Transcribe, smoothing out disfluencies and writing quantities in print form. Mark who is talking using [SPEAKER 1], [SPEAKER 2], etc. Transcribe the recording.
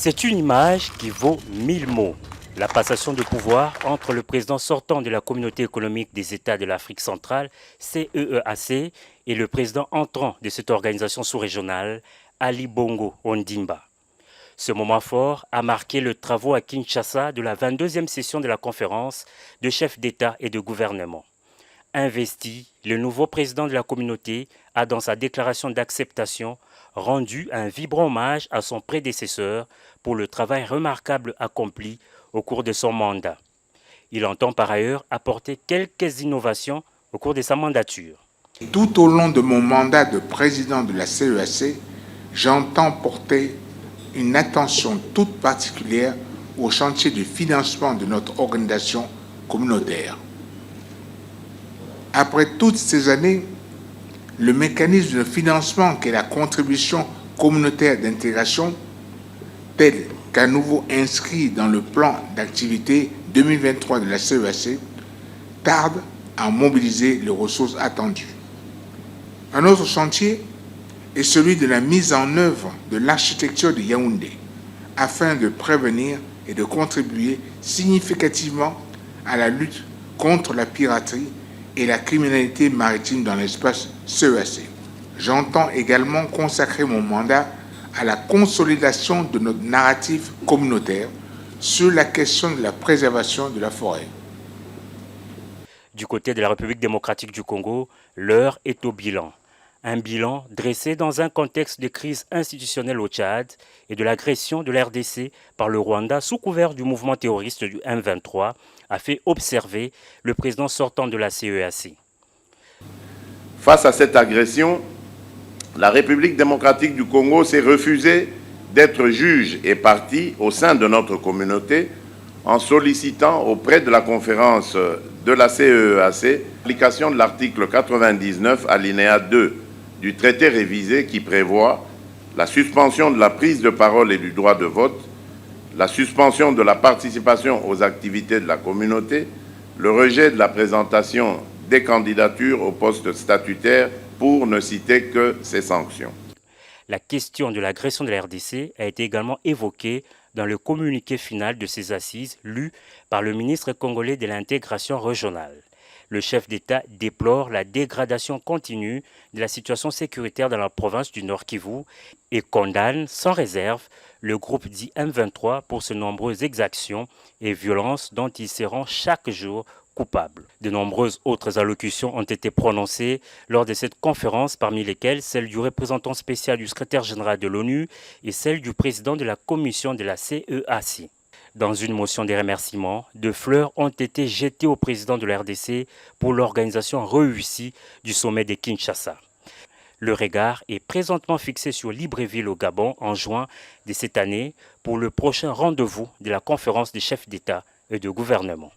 [SPEAKER 1] C'est une image qui vaut 1000 mots. La passation de pouvoir entre le président sortant de la Communauté économique des États de l'Afrique centrale, CEEAC, et le président entrant de cette organisation sous-régionale, Ali Bongo Ondimba. Ce moment fort a marqué le travaux à Kinshasa de la 22e session de la conférence de chefs d'État et de gouvernement. Investi, le nouveau président de la communauté a, dans sa déclaration d'acceptation, rendu un vibrant hommage à son prédécesseur pour le travail remarquable accompli au cours de son mandat. Il entend par ailleurs apporter quelques innovations au cours de sa mandature.
[SPEAKER 2] Tout au long de mon mandat de président de la CEAC, j'entends porter une attention toute particulière au chantier de financement de notre organisation communautaire. Après toutes ces années, le mécanisme de financement qu'est la contribution communautaire d'intégration, tel qu'à nouveau inscrit dans le plan d'activité 2023 de la CEAC, tarde à mobiliser les ressources attendues. Un autre chantier est celui de la mise en œuvre de l'architecture de Yaoundé, afin de prévenir et de contribuer significativement à la lutte contre la piraterie et la criminalité maritime dans l'espace CEAC. J'entends également consacrer mon mandat à la consolidation de notre narratif communautaire sur la question de la préservation de la forêt.
[SPEAKER 1] Du côté de la République démocratique du Congo, l'heure est au bilan. Un bilan dressé dans un contexte de crise institutionnelle au Tchad et de l'agression de l'RDC par le Rwanda sous couvert du mouvement terroriste du M23, a fait observer le président sortant de la CEAC.
[SPEAKER 3] Face à cette agression, la République démocratique du Congo s'est refusée d'être juge et partie au sein de notre communauté en sollicitant auprès de la conférence de la CEAC l'application de l'article 99 alinéa 2 du traité révisé qui prévoit la suspension de la prise de parole et du droit de vote, la suspension de la participation aux activités de la communauté, le rejet de la présentation des candidatures aux postes statutaires, pour ne citer que ces sanctions.
[SPEAKER 1] La question de l'agression de la RDC a été également évoquée dans le communiqué final de ces assises lu par le ministre congolais de l'intégration régionale. Le chef d'État déplore la dégradation continue de la situation sécuritaire dans la province du Nord Kivu et condamne sans réserve le groupe dit M23 pour ses nombreuses exactions et violences dont il se rend chaque jour coupable. De nombreuses autres allocutions ont été prononcées lors de cette conférence, parmi lesquelles celle du représentant spécial du secrétaire général de l'ONU et celle du président de la commission de la CEAC. Dans une motion de remerciement, de fleurs ont été jetées au président de la RDC pour l'organisation réussie du sommet de Kinshasa. Le regard est présentement fixé sur Libreville au Gabon en juin de cette année pour le prochain rendez-vous de la conférence des chefs d'État et de gouvernement.